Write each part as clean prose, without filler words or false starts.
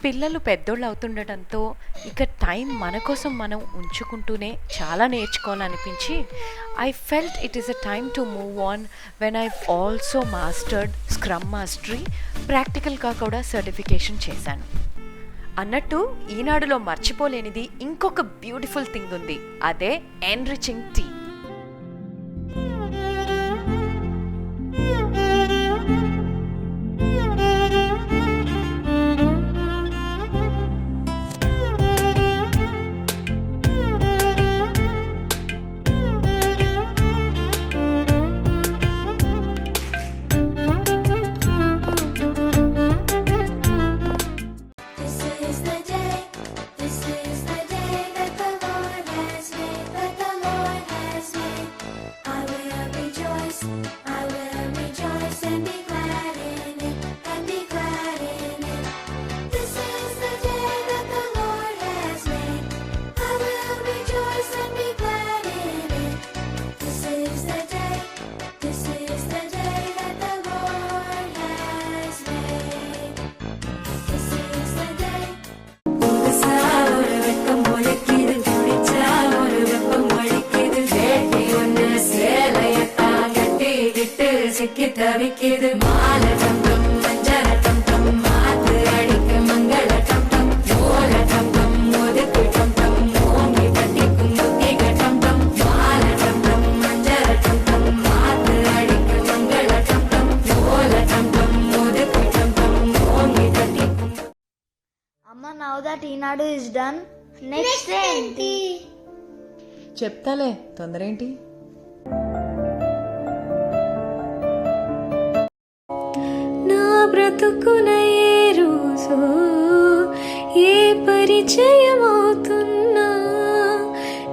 పిల్లలు పెద్దోళ్ళు అవుతుండటంతో ఇక టైం మన కోసం మనం ఉంచుకుంటూనే చాలా నేర్చుకోవాలనిపించి I felt it is a time to move on when I also mastered scrum mastery, ప్రాక్టికల్గా కూడా సర్టిఫికేషన్ చేశాను. అన్నట్టు ఈనాడులో మర్చిపోలేనిది ఇంకొక బ్యూటిఫుల్ థింగ్ ఉంది, అదే enriching tea. Amma, now that Enadu is done, next ఏంటి? చెప్తాలే, తొందరేంటి? నా బ్రతుకున ఏ రోజు ఏ పరిచయం అవుతున్నా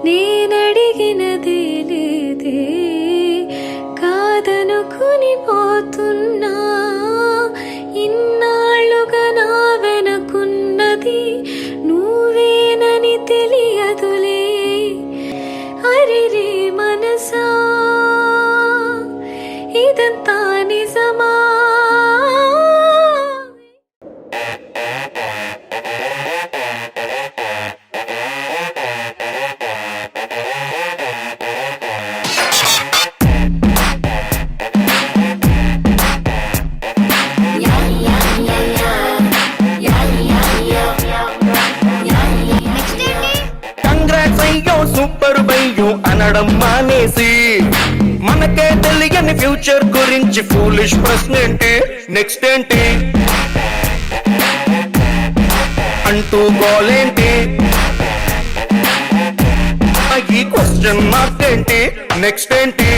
నేనడిగినదే లేదే కాదనుకుని పోతున్నా. ఇన్నాళ్ళుగా నా వెనకున్నది నువ్వేనని తెలియదులే. అరెరే మనసా, ఇదంతా నిజమా? సూపర్ బయ్యో అనడం మానేసి మనకే తెలియని ఫ్యూచర్ గురించి ఫూలిష్ ప్రశ్నేంటి, నెక్స్ట్ ఏంటి అంటూ గోలేంటి, ఈ క్వశ్చన్ మార్క్ ఏంటి, నెక్స్ట్ ఏంటి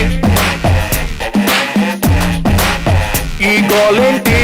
ఈ గోలేంటి.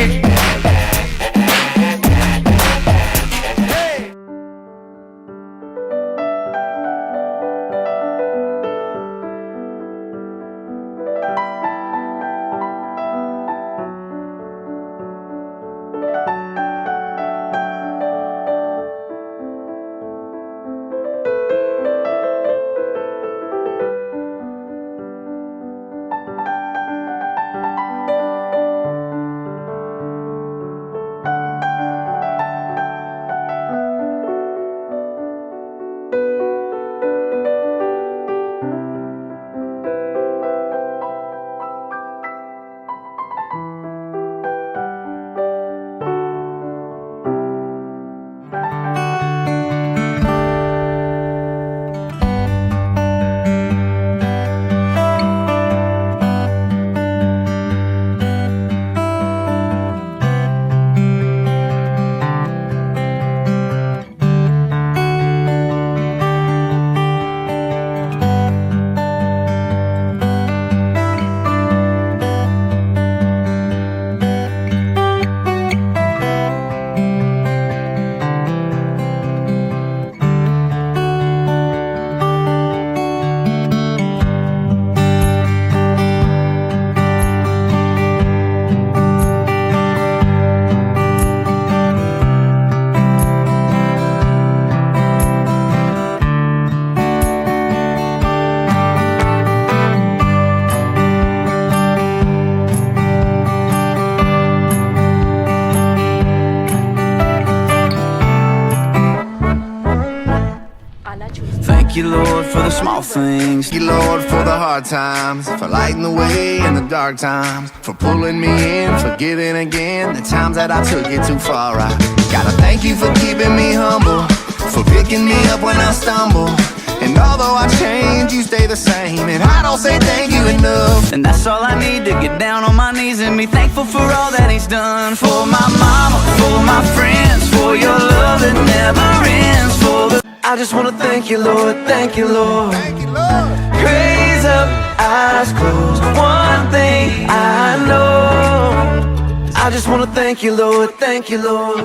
thank you, Lord, for the small things. Thank you, Lord, for the hard times, for lighting the way in the dark times, for pulling me in, forgiving again the times that I took it too far. I gotta thank you for keeping me humble, for picking me up when I stumble. And although I change, you stay the same, and I don't say thank you enough. And that's all I need, to get down on my knees and be thankful for all that he's done. For my mama, for my friends, for your love that never ends. For the I just wanna thank you, Lord, thank you, Lord. Thank you, Lord. Praise up, eyes closed. One thing I know, I just wanna thank you, Lord, thank you, Lord.